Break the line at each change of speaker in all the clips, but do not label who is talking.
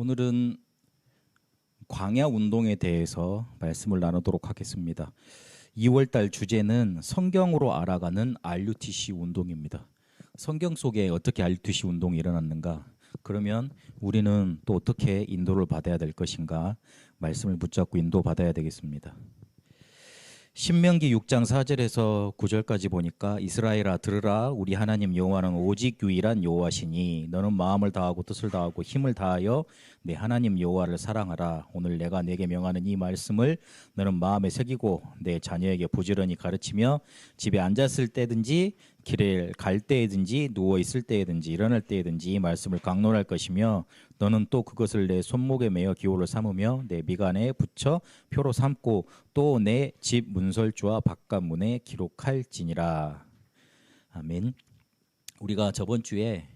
오늘은 광야 운동에 대해서 말씀을 나누도록 하겠습니다. 2월달 주제는 성경으로 알아가는 RUTC 운동입니다. 성경 속에 어떻게 RUTC 운동이 일어났는가? 그러면 우리는 또 어떻게 인도를 받아야 될 것인가? 말씀을 붙잡고 인도받아야 되겠습니다. 신명기 6장 4절에서 9절까지 보니까 이스라엘아 들으라 우리 하나님 여호와는 오직 유일한 여호와시니 너는 마음을 다하고 뜻을 다하고 힘을 다하여 내 하나님 여호와를 사랑하라. 오늘 내가 네게 명하는 이 말씀을 너는 마음에 새기고 내 자녀에게 부지런히 가르치며 집에 앉았을 때든지 길에 갈 때든지 누워 있을 때든지 일어날 때든지 이 말씀을 강론할 것이며 너는 또 그것을 내 손목에 매어 기호를 삼으며 내 미간에 붙여 표로 삼고 또 내 집 문설주와 바깥문에 기록할지니라. 아멘. 우리가 저번 주에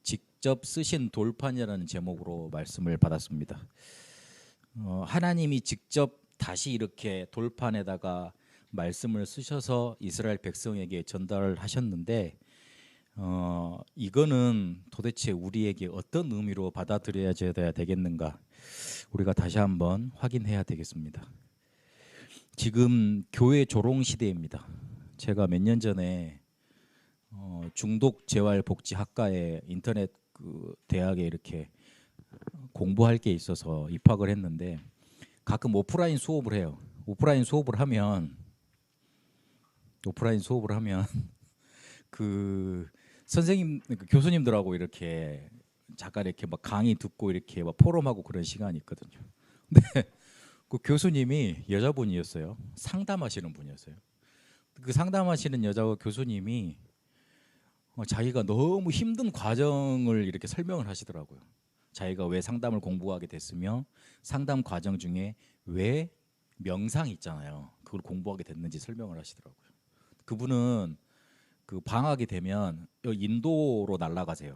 직접 쓰신 돌판이라는 제목으로 말씀을 받았습니다. 하나님이 직접 다시 이렇게 돌판에다가 말씀을 쓰셔서 이스라엘 백성에게 전달을 하셨는데 이거는 도대체 우리에게 어떤 의미로 받아들여야 되겠는가? 우리가 다시 한번 확인해야 되겠습니다. 지금 교회 조롱 시대입니다. 제가 몇 년 전에 중독 재활 복지 학과에 인터넷 대학에 이렇게 공부할 게 있어서 입학을 했는데 가끔 오프라인 수업을 해요. 오프라인 수업을 하면 그 선생님, 교수님들하고 이렇게 잠깐 이렇게 막 강의 듣고 이렇게 막 포럼하고 그런 시간이 있거든요. 근데 그 교수님이 여자분이었어요. 상담하시는 분이었어요. 그 상담하시는 여자 교수님이 자기가 너무 힘든 과정을 이렇게 설명을 하시더라고요. 자기가 왜 상담을 공부하게 됐으며 상담 과정 중에 왜 명상 있잖아요. 그걸 공부하게 됐는지 설명을 하시더라고요. 그분은 그 방학이 되면 인도로 날아가세요.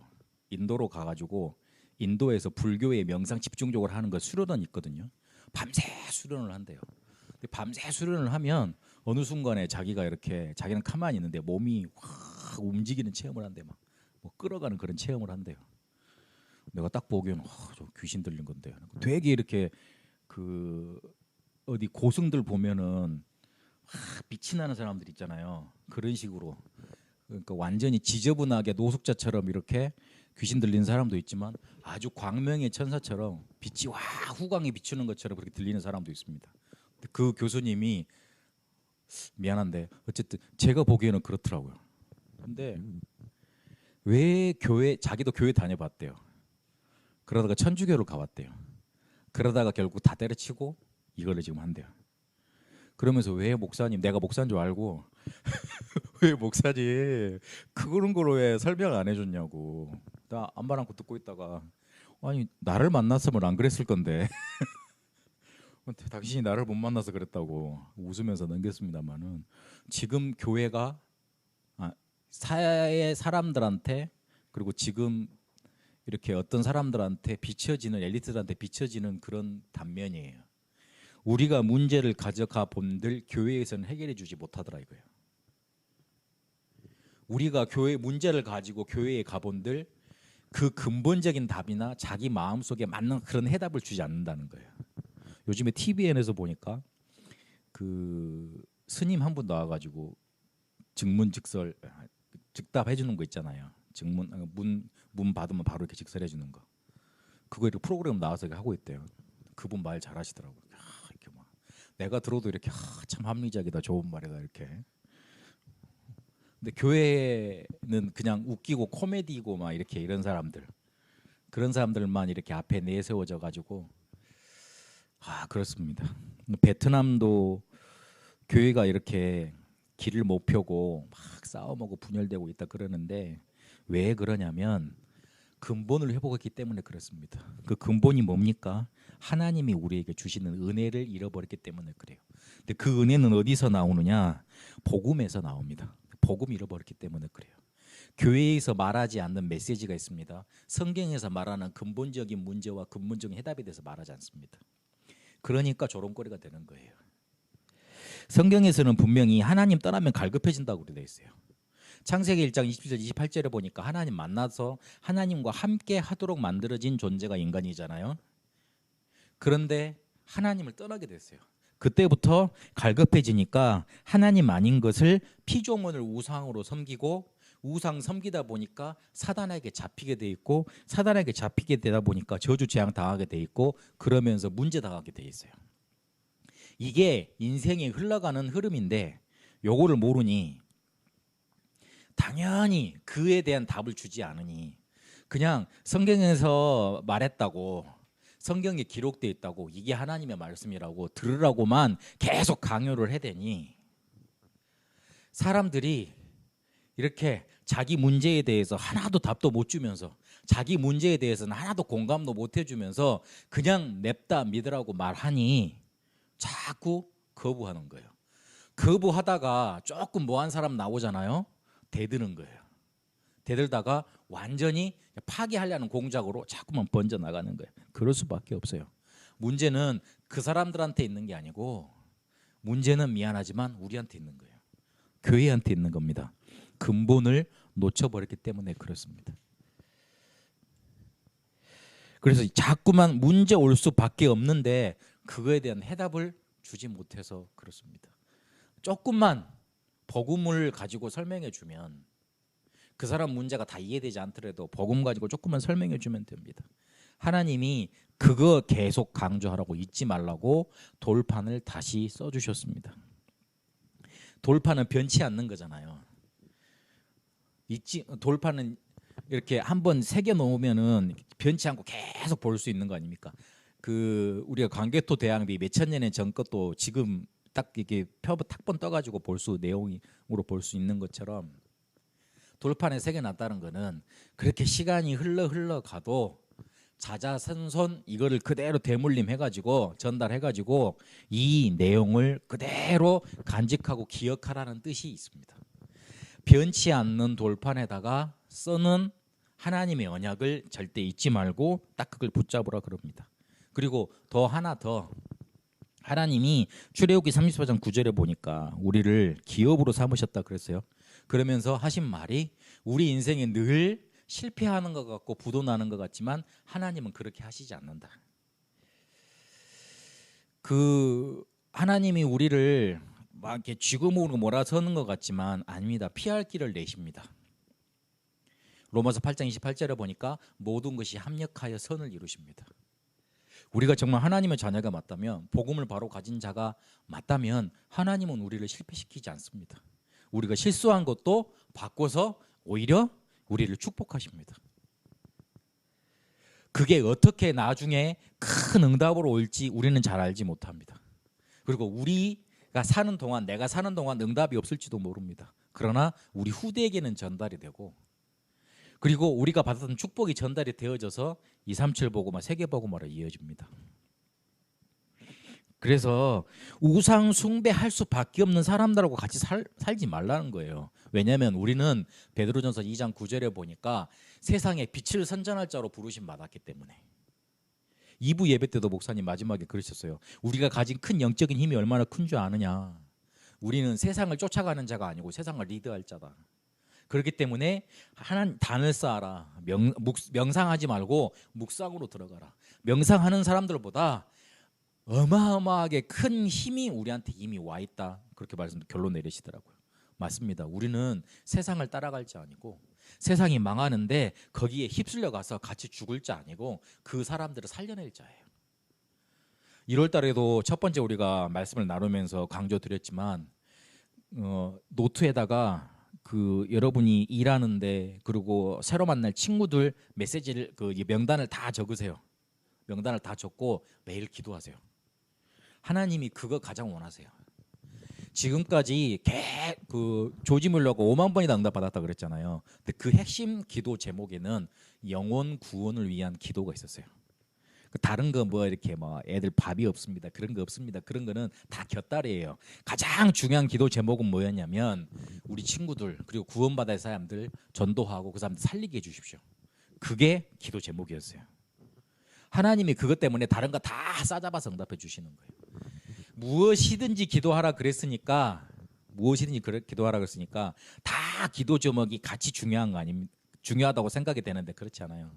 인도로 가가지고 인도에서 불교의 명상 집중적으로 하는 거 수련원 있거든요. 밤새 수련을 한대요. 근데 밤새 수련을 하면 어느 순간에 자기가 이렇게 자기는 가만히 있는데 몸이 확 움직이는 체험을 한대, 막 뭐 끌어가는 그런 체험을 한대요. 내가 딱 보기에는 저 귀신 들린 건데 되게 이렇게 그 어디 고승들 보면은 빛이 나는 사람들 있잖아요. 그런 식으로 그러니까 완전히 지저분하게 노숙자처럼 이렇게 귀신 들리는 사람도 있지만 아주 광명의 천사처럼 빛이 와 후광이 비추는 것처럼 그렇게 들리는 사람도 있습니다. 그 교수님이 미안한데 어쨌든 제가 보기에는 그렇더라고요. 근데 왜 자기도 교회 다녀봤대요. 그러다가 천주교를 가봤대요. 그러다가 결국 다 때려치고 이거를 지금 한대요. 그러면서 왜 목사님, 내가 목사인 줄 알고 왜 목사님 그런 거로 왜 설명 안 해줬냐고. 나 안말 않고 듣고 있다가 아니 나를 만났으면 안 그랬을 건데 당신이 나를 못 만나서 그랬다고 웃으면서 넘겼습니다만은 지금 교회가 사회 사람들한테 그리고 지금 이렇게 어떤 사람들한테 비춰지는 엘리트들한테 비춰지는 그런 단면이에요. 우리가 문제를 가져가 본들 교회에서는 해결해 주지 못하더라 이거예요. 우리가 교회 문제를 가지고 교회에 가본들 그 근본적인 답이나 자기 마음속에 맞는 그런 해답을 주지 않는다는 거예요. 요즘에 TVN에서 보니까 그 스님 한 분 나와가지고 즉답해 주는 거 있잖아요. 문 받으면 바로 이렇게 직설해 주는 거. 그거 이렇게 프로그램 나와서 하고 있대요. 그분 말 잘하시더라고요. 이렇게 막 내가 들어도 이렇게 참 합리적이다, 좋은 말이다 이렇게. 근데 교회는 그냥 웃기고 코미디고 막 이렇게 이런 사람들, 그런 사람들만 이렇게 앞에 내세워져 가지고 그렇습니다. 베트남도 교회가 이렇게 길을 못 펴고 막 싸움하고 분열되고 있다 그러는데 왜 그러냐면 근본을 회복했기 때문에 그렇습니다. 그 근본이 뭡니까? 하나님이 우리에게 주시는 은혜를 잃어버렸기 때문에 그래요. 근데 그 은혜는 어디서 나오느냐? 복음에서 나옵니다. 복음 잃어버렸기 때문에 그래요. 교회에서 말하지 않는 메시지가 있습니다. 성경에서 말하는 근본적인 문제와 근본적인 해답에 대해서 말하지 않습니다. 그러니까 조롱거리가 되는 거예요. 성경에서는 분명히 하나님 떠나면 갈급해진다고 되어 있어요. 창세기 1장 27절 28절에 보니까 하나님 만나서 하나님과 함께 하도록 만들어진 존재가 인간이잖아요. 그런데 하나님을 떠나게 됐어요. 그때부터 갈급해지니까 하나님 아닌 것을 피조물을 우상으로 섬기고 우상 섬기다 보니까 사단에게 잡히게 돼 있고 사단에게 잡히게 되다 보니까 저주 재앙 당하게 돼 있고 그러면서 문제 당하게 돼 있어요. 이게 인생이 흘러가는 흐름인데 요거를 모르니 당연히 그에 대한 답을 주지 않으니 그냥 성경에서 말했다고 성경에 기록되어 있다고 이게 하나님의 말씀이라고 들으라고만 계속 강요를 해대니 사람들이 이렇게 자기 문제에 대해서 하나도 답도 못 주면서 자기 문제에 대해서는 하나도 공감도 못 해주면서 그냥 냅다 믿으라고 말하니 자꾸 거부하는 거예요. 거부하다가 조금 뭐한 사람 나오잖아요. 대드는 거예요. 대들다가 완전히 파괴하려는 공작으로 자꾸만 번져나가는 거예요. 그럴 수밖에 없어요. 문제는 그 사람들한테 있는 게 아니고 문제는 미안하지만 우리한테 있는 거예요. 교회한테 있는 겁니다. 근본을 놓쳐버렸기 때문에 그렇습니다. 그래서 자꾸만 문제 올 수밖에 없는데 그거에 대한 해답을 주지 못해서 그렇습니다. 조금만 복음을 가지고 설명해 주면 그 사람 문제가 다 이해되지 않더라도 복음 가지고 조금만 설명해 주면 됩니다. 하나님이 그거 계속 강조하라고 잊지 말라고 돌판을 다시 써주셨습니다. 돌판은 변치 않는 거잖아요. 돌판은 이렇게 한번 새겨 놓으면은 변치 않고 계속 볼 수 있는 거 아닙니까? 그 우리가 광개토 대왕비 몇천 년의 전 것도 지금 딱 이게 탁번 떠가지고 내용으로 볼 수 있는 것처럼 돌판에 새겨놨다는 거는 그렇게 시간이 흘러가도 자자손손 이거를 그대로 대물림해가지고 전달해가지고 이 내용을 그대로 간직하고 기억하라는 뜻이 있습니다. 변치 않는 돌판에다가 써는 하나님의 언약을 절대 잊지 말고 딱 그걸 붙잡으라 그럽니다. 그리고 더 하나 더 하나님이 출애굽기 34장 9절에 보니까 우리를 기업으로 삼으셨다 그랬어요. 그러면서 하신 말이 우리 인생에 늘 실패하는 것 같고 부도나는 것 같지만 하나님은 그렇게 하시지 않는다. 그 하나님이 우리를 막 이렇게 쥐고목으로 몰아서는 것 같지만 아닙니다. 피할 길을 내십니다. 로마서 8장 28절에 보니까 모든 것이 합력하여 선을 이루십니다. 우리가 정말 하나님의 자녀가 맞다면 복음을 바로 가진 자가 맞다면 하나님은 우리를 실패시키지 않습니다. 우리가 실수한 것도 바꿔서 오히려 우리를 축복하십니다. 그게 어떻게 나중에 큰 응답으로 올지 우리는 잘 알지 못합니다. 그리고 우리가 사는 동안 내가 사는 동안 응답이 없을지도 모릅니다. 그러나 우리 후대에게는 전달이 되고 그리고 우리가 받았던 축복이 전달이 되어져서 237 복음화 세계 복음화로 이어집니다. 그래서 우상 숭배할 수밖에 없는 사람들하고 같이 살지 말라는 거예요. 왜냐하면 우리는 베드로전서 2장 9절에 보니까 세상에 빛을 선전할 자로 부르심 받았기 때문에 2부 예배 때도 목사님 마지막에 그러셨어요. 우리가 가진 큰 영적인 힘이 얼마나 큰 줄 아느냐. 우리는 세상을 쫓아가는 자가 아니고 세상을 리드할 자다. 그렇기 때문에 하나님 단을 쌓아라. 명상하지 말고 묵상으로 들어가라. 명상하는 사람들보다 어마어마하게 큰 힘이 우리한테 이미 와 있다. 그렇게 결론 내리시더라고요. 맞습니다. 우리는 세상을 따라갈 자 아니고 세상이 망하는데 거기에 휩쓸려 가서 같이 죽을 자 아니고 그 사람들을 살려낼 자예요. 1월 달에도 첫 번째 우리가 말씀을 나누면서 강조드렸지만 노트에다가 그 여러분이 일하는데 그리고 새로 만날 친구들 메시지를 그 명단을 다 적으세요. 명단을 다 적고 매일 기도하세요. 하나님이 그거 가장 원하세요. 지금까지 그 조지 뮬러가 5만 번이나 응답 받았다 그랬잖아요. 근데 그 핵심 기도 제목에는 영혼 구원을 위한 기도가 있었어요. 다른 거 뭐 이렇게 뭐 애들 밥이 없습니다. 그런 거 없습니다. 그런 거는 다 곁다리예요. 가장 중요한 기도 제목은 뭐였냐면 우리 친구들 그리고 구원받을 사람들 전도하고 그 사람들 살리게 해주십시오. 그게 기도 제목이었어요. 하나님이 그것 때문에 다른 거 다 싸잡아서 응답해 주시는 거예요. 무엇이든지 기도하라 그랬으니까 다 다 기도 제목이 같이 중요한 거 아닙니까? 중요하다고 생각이 되는데 그렇지 않아요.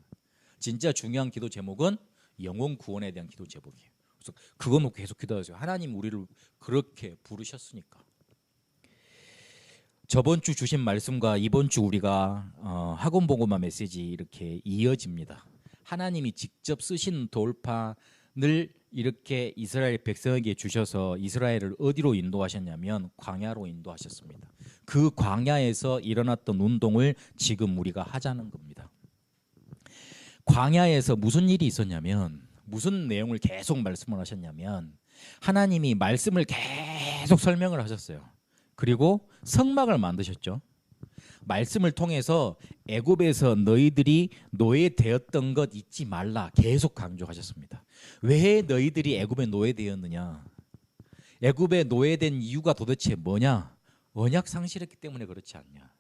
진짜 중요한 기도 제목은 영혼 구원에 대한 기도 제목이에요. 그래서 그거 놓고 계속 기도하세요. 하나님 우리를 그렇게 부르셨으니까. 저번 주 주신 말씀과 이번 주 우리가 학원 보고마 메시지 이렇게 이어집니다. 하나님이 직접 쓰신 돌판을 이렇게 이스라엘 백성에게 주셔서 이스라엘을 어디로 인도하셨냐면 광야로 인도하셨습니다. 그 광야에서 일어났던 운동을 지금 우리가 하자는 겁니다. 광야에서 무슨 일이 있었냐면, 무슨 내용을 계속 말씀을 하셨냐면, 하나님이 말씀을 계속 설명을 하셨어요. 그리고 성막을 만드셨죠. 말씀을 통해서 애굽에서 너희들이 노예되었던 것 잊지 말라 계속 강조하셨습니다. 왜 너희들이 애굽에 노예되었느냐? 애굽에 노예된 이유가 도대체 뭐냐? 언약 상실했기 때문에 그렇지 않냐?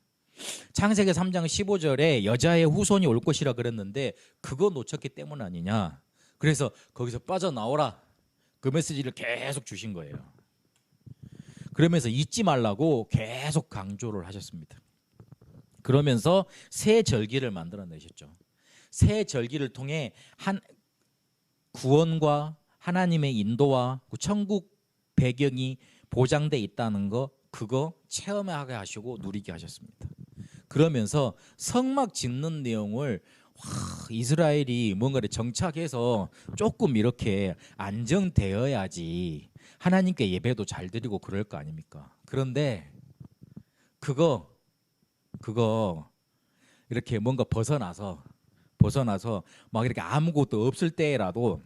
창세기 3장 15절에 여자의 후손이 올 것이라 그랬는데 그거 놓쳤기 때문 아니냐? 그래서 거기서 빠져나오라, 그 메시지를 계속 주신 거예요. 그러면서 잊지 말라고 계속 강조를 하셨습니다. 그러면서 새 절기를 만들어내셨죠. 새 절기를 통해 구원과 하나님의 인도와 천국 배경이 보장돼 있다는 거, 그거 체험하게 하시고 누리게 하셨습니다. 그러면서 성막 짓는 내용을 이스라엘이 뭔가를 정착해서 조금 이렇게 안정되어야지 하나님께 예배도 잘 드리고 그럴 거 아닙니까? 그런데 그거 이렇게 뭔가 벗어나서 막 이렇게 아무것도 없을 때라도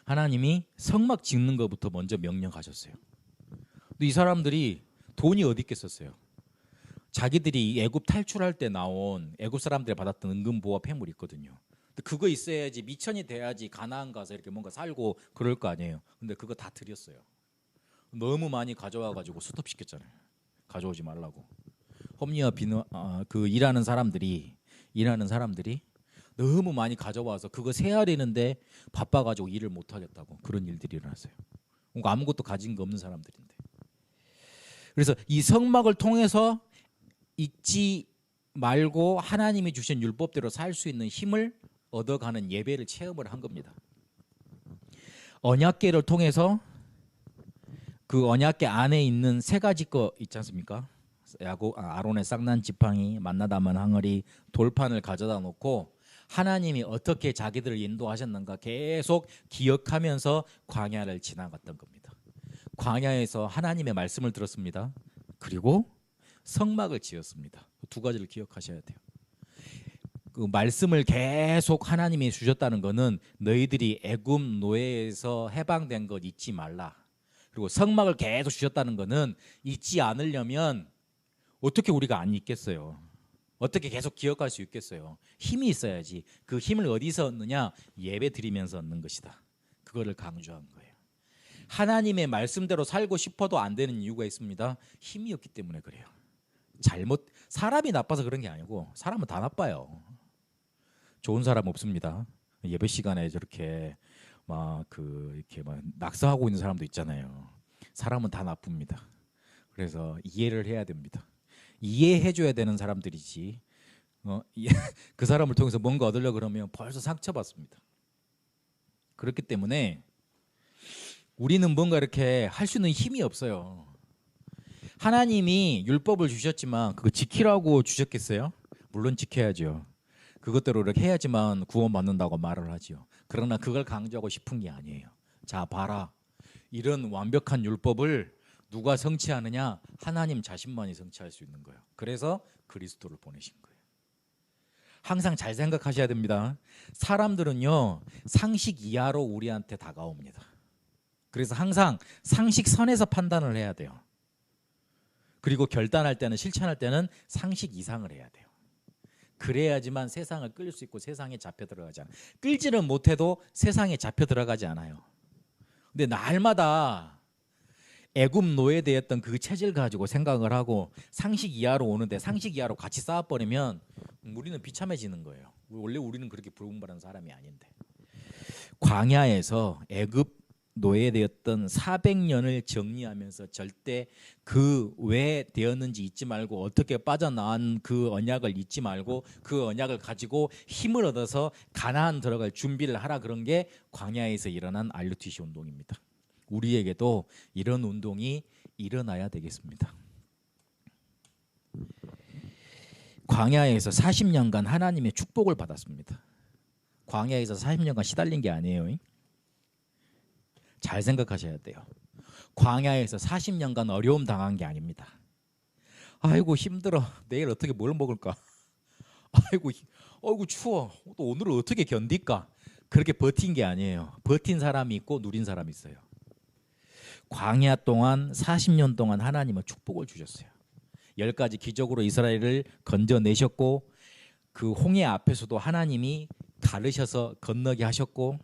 하나님이 성막 짓는 것부터 먼저 명령하셨어요. 근데 이 사람들이 돈이 어디 있겠었어요? 자기들이 애굽 탈출할 때 나온 애굽 사람들이 받았던 은금보화 폐물이 있거든요. 근데 그거 있어야지, 미천이 돼야지 가나안 가서 이렇게 뭔가 살고 그럴 거 아니에요. 근데 그거 다 드렸어요. 너무 많이 가져와가지고 스톱시켰잖아요. 가져오지 말라고. 홈리와 그 일하는 사람들이 너무 많이 가져와서 그거 세아리는데 바빠가지고 일을 못 하겠다고, 그런 일들이 일어났어요. 그러니까 아무것도 가진 거 없는 사람들인데. 그래서 이 성막을 통해서 잊지 말고 하나님이 주신 율법대로 살 수 있는 힘을 얻어가는 예배를 체험을 한 겁니다. 언약궤를 통해서 그 언약궤 안에 있는 세 가지 거 있지 않습니까? 아론의 쌍난 지팡이, 만나 담은 항아리, 돌판을 가져다 놓고 하나님이 어떻게 자기들을 인도하셨는가 계속 기억하면서 광야를 지나갔던 겁니다. 광야에서 하나님의 말씀을 들었습니다. 그리고 성막을 지었습니다. 두 가지를 기억하셔야 돼요. 그 말씀을 계속 하나님이 주셨다는 것은 너희들이 애굽 노예에서 해방된 것 잊지 말라. 그리고 성막을 계속 주셨다는 것은 잊지 않으려면 어떻게 우리가 안 잊겠어요? 어떻게 계속 기억할 수 있겠어요? 힘이 있어야지. 그 힘을 어디서 얻느냐? 예배 드리면서 얻는 것이다. 그거를 강조한 거예요. 하나님의 말씀대로 살고 싶어도 안 되는 이유가 있습니다. 힘이 없기 때문에 그래요. 사람이 나빠서 그런 게 아니고 사람은 다 나빠요. 좋은 사람 없습니다. 예배 시간에 저렇게 이렇게 낙서하고 있는 사람도 있잖아요. 사람은 다 나쁩니다. 그래서 이해를 해야 됩니다. 이해해줘야 되는 사람들이지. 그 사람을 통해서 뭔가 얻으려 그러면 벌써 상처받습니다. 그렇기 때문에 우리는 뭔가 이렇게 할 수 있는 힘이 없어요. 하나님이 율법을 주셨지만 그거 지키라고 주셨겠어요? 물론 지켜야죠. 그것대로 이렇게 해야지만 구원받는다고 말을 하지요. 그러나 그걸 강조하고 싶은 게 아니에요. 자, 봐라. 이런 완벽한 율법을 누가 성취하느냐? 하나님 자신만이 성취할 수 있는 거예요. 그래서 그리스도를 보내신 거예요. 항상 잘 생각하셔야 됩니다. 사람들은요, 상식 이하로 우리한테 다가옵니다. 그래서 항상 상식선에서 판단을 해야 돼요. 그리고 결단할 때는, 실천할 때는 상식 이상을 해야 돼요. 그래야지만 세상을 끌 수 있고 세상에 잡혀 들어가지 않아요. 끌지는 못해도 세상에 잡혀 들어가지 않아요. 근데 날마다 애굽 노예되었던 그 체질 가지고 생각을 하고 상식 이하로 오는데 상식 이하로 같이 쌓아버리면 우리는 비참해지는 거예요. 원래 우리는 그렇게 불분별한 사람이 아닌데. 광야에서 애굽 노예되었던 400년을 정리하면서 절대 그 왜 되었는지 잊지 말고 어떻게 빠져나온 그 언약을 잊지 말고 그 언약을 가지고 힘을 얻어서 가나안 들어갈 준비를 하라, 그런 게 광야에서 일어난 RUTC 운동입니다. 우리에게도 이런 운동이 일어나야 되겠습니다. 광야에서 40년간 하나님의 축복을 받았습니다. 광야에서 40년간 시달린 게 아니에요. 잘 생각하셔야 돼요. 광야에서 40년간 어려움 당한 게 아닙니다. 아이고 힘들어, 내일 어떻게 뭘 먹을까, 아이고 추워, 또 오늘은 어떻게 견딜까, 그렇게 버틴 게 아니에요. 버틴 사람이 있고 누린 사람이 있어요. 광야 동안 40년 동안 하나님은 축복을 주셨어요. 10가지 기적으로 이스라엘을 건져내셨고, 그 홍해 앞에서도 하나님이 가르셔서 건너게 하셨고,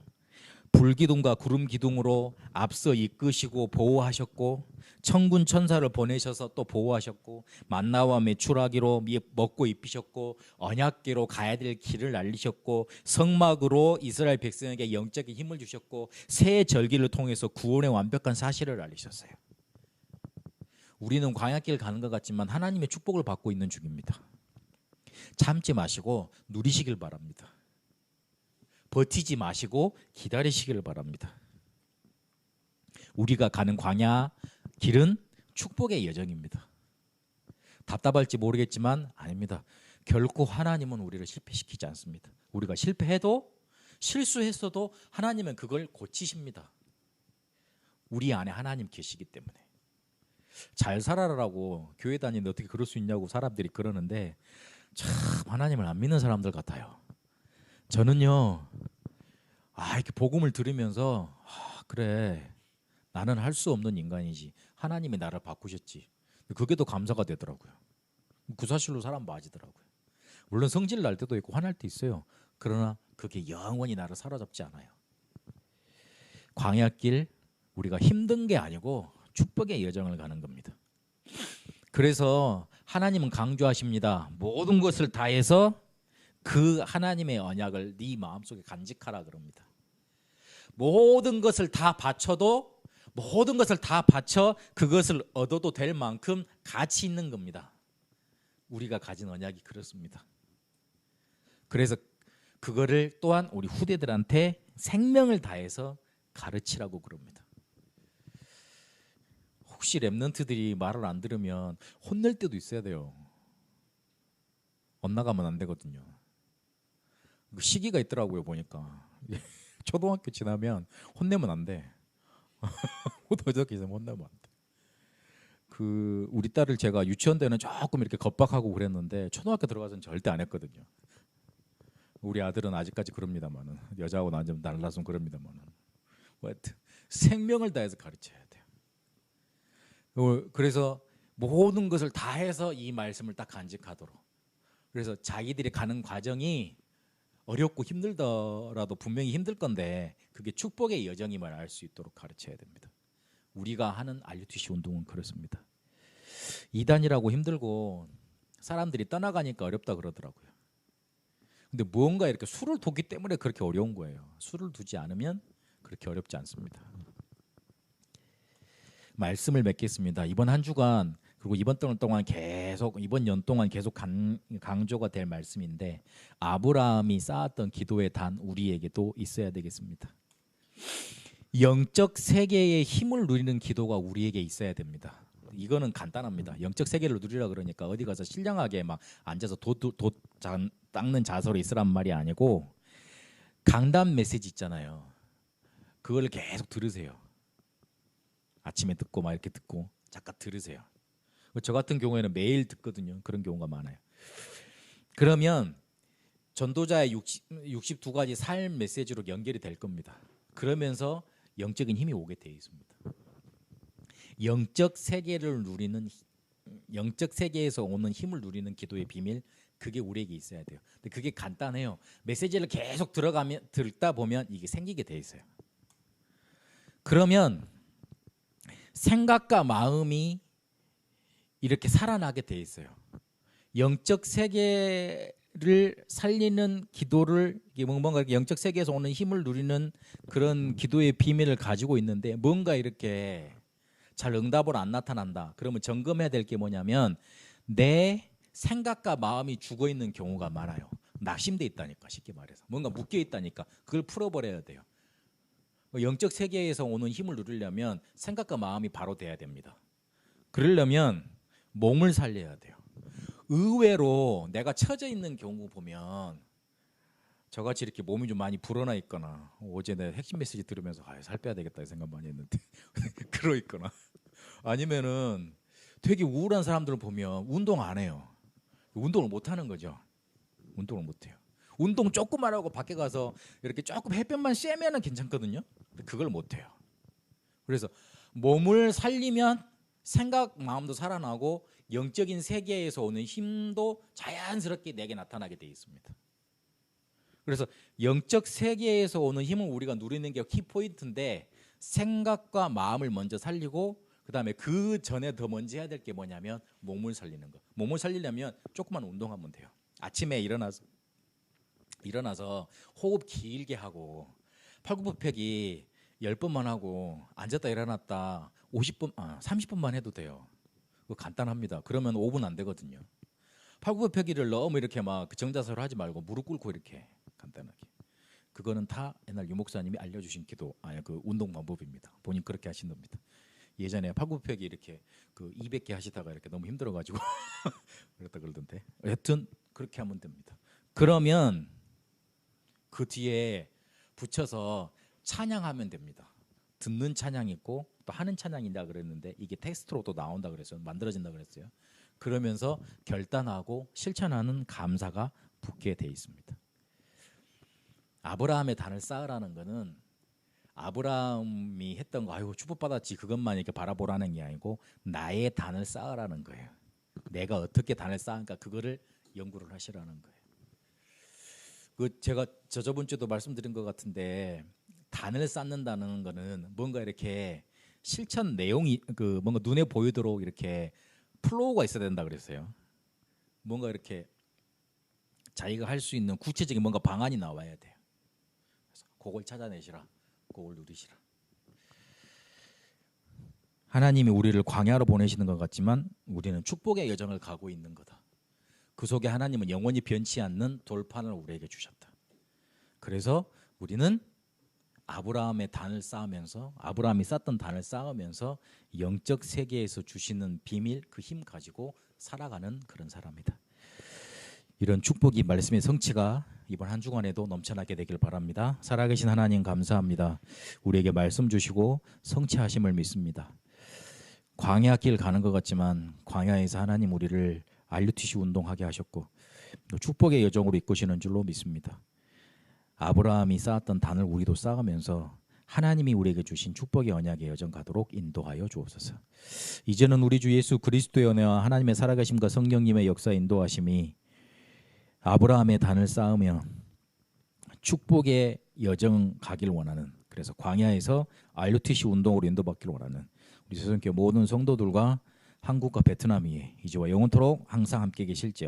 불기둥과 구름 기둥으로 앞서 이끄시고 보호하셨고, 천군 천사를 보내셔서 또 보호하셨고, 만나와 메추라기로 먹고 입히셨고, 언약궤로 가야 될 길을 알리셨고, 성막으로 이스라엘 백성에게 영적인 힘을 주셨고, 새 절기를 통해서 구원의 완벽한 사실을 알리셨어요. 우리는 광야길 가는 것 같지만 하나님의 축복을 받고 있는 중입니다. 참지 마시고 누리시길 바랍니다. 버티지 마시고 기다리시기를 바랍니다. 우리가 가는 광야 길은 축복의 여정입니다. 답답할지 모르겠지만 아닙니다. 결코 하나님은 우리를 실패시키지 않습니다. 우리가 실패해도, 실수했어도 하나님은 그걸 고치십니다. 우리 안에 하나님 계시기 때문에. 잘 살아라라고 교회 다니는데 어떻게 그럴 수 있냐고 사람들이 그러는데, 참 하나님을 안 믿는 사람들 같아요. 저는요, 이렇게 복음을 들으면서 그래, 나는 할 수 없는 인간이지, 하나님이 나를 바꾸셨지, 그게 더 감사가 되더라고요. 그 사실로 사람 맞이더라고요. 물론 성질 날 때도 있고 화날 때 있어요. 그러나 그게 영원히 나를 사로잡지 않아요. 광야길, 우리가 힘든 게 아니고 축복의 여정을 가는 겁니다. 그래서 하나님은 강조하십니다. 모든 것을 다해서 그 하나님의 언약을 네 마음속에 간직하라 그럽니다. 모든 것을 다 바쳐도, 모든 것을 다 바쳐 그것을 얻어도 될 만큼 가치 있는 겁니다. 우리가 가진 언약이 그렇습니다. 그래서 그거를 또한 우리 후대들한테 생명을 다해서 가르치라고 그럽니다. 혹시 랩런트들이 말을 안 들으면 혼낼 때도 있어야 돼요. 엇나가면 안 되거든요. 시기가 있더라고요, 보니까. 초등학교 지나면 혼내면 안 돼. 고등학교 있으면 혼내면 안 돼. 우리 딸을 제가 유치원 때는 조금 이렇게 겁박하고 그랬는데 초등학교 들어가서는 절대 안 했거든요. 우리 아들은 아직까지 그럽니다만은, 여자하고 나좀 달라서 그럽니다만은, 하여튼 생명을 다해서 가르쳐야 돼요. 그래서 모든 것을 다해서 이 말씀을 딱 간직하도록. 그래서 자기들이 가는 과정이 어렵고 힘들더라도 분명히 힘들 건데 그게 축복의 여정임을 알 수 있도록 가르쳐야 됩니다. 우리가 하는 RUTC 운동은 그렇습니다. 이단이라고 힘들고 사람들이 떠나가니까 어렵다 그러더라고요. 근데 무언가 이렇게 수를 뒀기 때문에 그렇게 어려운 거예요. 수를 두지 않으면 그렇게 어렵지 않습니다. 말씀을 맺겠습니다. 이번 한 주간, 그리고 이번 동안 계속, 이번 연 동안 계속 강조가 될 말씀인데, 아브라함이 쌓았던 기도의 단 우리에게도 있어야 되겠습니다. 영적 세계의 힘을 누리는 기도가 우리에게 있어야 됩니다. 이거는 간단합니다. 영적 세계를 누리라 그러니까 어디 가서 신령하게 막 앉아서 돛 닦는 자세로 있으란 말이 아니고, 강단 메시지 있잖아요. 그걸 계속 들으세요. 아침에 듣고 막 이렇게 듣고 잠깐 들으세요. 저 같은 경우에는 매일 듣거든요. 그런 경우가 많아요. 그러면 전도자의 62가지 삶 메시지로 연결이 될 겁니다. 그러면서 영적인 힘이 오게 되어 있습니다. 영적 세계를 누리는, 영적 세계에서 오는 힘을 누리는 기도의 비밀, 그게 우리에게 있어야 돼요. 근데 그게 간단해요. 메시지를 계속 듣다 보면 이게 생기게 돼 있어요. 그러면 생각과 마음이 이렇게 살아나게 돼 있어요. 영적 세계를 살리는 기도를 뭔가 이렇게 영적 세계에서 오는 힘을 누리는 그런 기도의 비밀을 가지고 있는데 뭔가 이렇게 잘 응답으로 안 나타난다. 그러면 점검해야 될 게 뭐냐면 내 생각과 마음이 죽어 있는 경우가 많아요. 낙심돼 있다니까, 쉽게 말해서. 뭔가 묶여 있다니까. 그걸 풀어버려야 돼요. 영적 세계에서 오는 힘을 누리려면 생각과 마음이 바로 돼야 됩니다. 그러려면 몸을 살려야 돼요. 의외로 내가 처져 있는 경우 보면 저같이 이렇게 몸이 좀 많이 불어나 있거나 어제 내 핵심 메시지 들으면서 살 빼야 되겠다 생각 많이 했는데 그러 있거나 아니면은 되게 우울한 사람들을 보면 운동 안 해요. 운동을 못 하는 거죠. 운동을 못 해요. 운동 조금만 하고 밖에 가서 이렇게 조금 햇볕만 쐬면은 괜찮거든요. 근데 그걸 못 해요. 그래서 몸을 살리면 생각, 마음도 살아나고 영적인 세계에서 오는 힘도 자연스럽게 내게 나타나게 돼 있습니다. 그래서 영적 세계에서 오는 힘을 우리가 누리는 게 키포인트인데 생각과 마음을 먼저 살리고 그다음에 그 전에 더 먼저 해야 될 게 뭐냐면 몸을 살리는 거. 몸을 살리려면 조금만 운동하면 돼요. 아침에 일어나서 호흡 길게 하고 팔굽혀펴기 10번만 하고 앉았다 일어났다 30분만 해도 돼요. 그거 간단합니다. 그러면 5분 안 되거든요. 팔굽혀펴기를 너무 이렇게 막 정자세로 하지 말고 무릎 꿇고 이렇게 간단하게. 그거는 다 옛날 유 목사님이 알려주신 그 운동 방법입니다. 본인 그렇게 하신 겁니다. 예전에 팔굽혀펴기 이렇게 그 200개 하시다가 이렇게 너무 힘들어가지고 그랬다 그러던데. 여튼 그렇게 하면 됩니다. 그러면 그 뒤에 붙여서 찬양하면 됩니다. 듣는 찬양이 있고 또 하는 찬양이다 그랬는데 이게 텍스트로 또 나온다 그랬어요. 만들어진다 그랬어요. 그러면서 결단하고 실천하는 감사가 붙게 돼 있습니다. 아브라함의 단을 쌓으라는 거는 아브라함이 했던 거 아이고 축복받았지 그것만 이렇게 바라보라는 게 아니고 나의 단을 쌓으라는 거예요. 내가 어떻게 단을 쌓은가 그거를 연구를 하시라는 거예요. 그 제가 저번 주도 말씀드린 것 같은데 단을 쌓는다는 거는 뭔가 이렇게 실천 내용이 그 뭔가 눈에 보이도록 이렇게 플로우가 있어야 된다 그랬어요. 뭔가 이렇게 자기가 할 수 있는 구체적인 뭔가 방안이 나와야 돼요. 그래서 그걸 찾아내시라. 그걸 누리시라. 하나님이 우리를 광야로 보내시는 것 같지만 우리는 축복의 여정을 가고 있는 거다. 그 속에 하나님은 영원히 변치 않는 돌판을 우리에게 주셨다. 그래서 우리는 아브라함의 단을 쌓으면서 아브라함이 쌓던 단을 쌓으면서 영적 세계에서 주시는 비밀 그 힘 가지고 살아가는 그런 사람이다. 이런 축복이 말씀의 성취가 이번 한 주간에도 넘쳐나게 되길 바랍니다. 살아계신 하나님 감사합니다. 우리에게 말씀 주시고 성취하심을 믿습니다. 광야 길 가는 것 같지만 광야에서 하나님 우리를 RUTC 운동하게 하셨고 또 축복의 여정으로 이끄시는 줄로 믿습니다. 아브라함이 쌓았던 단을 우리도 쌓으면서 하나님이 우리에게 주신 축복의 언약의 여정 가도록 인도하여 주옵소서. 이제는 우리 주 예수 그리스도의 은혜와 하나님의 살아계심과 성령님의 역사 인도하심이 아브라함의 단을 쌓으며 축복의 여정 가길 원하는 그래서 광야에서 RUTC 운동으로 인도받기를 원하는 우리 세상교회 모든 성도들과 한국과 베트남 위에 이제와 영원토록 항상 함께 계실지어다.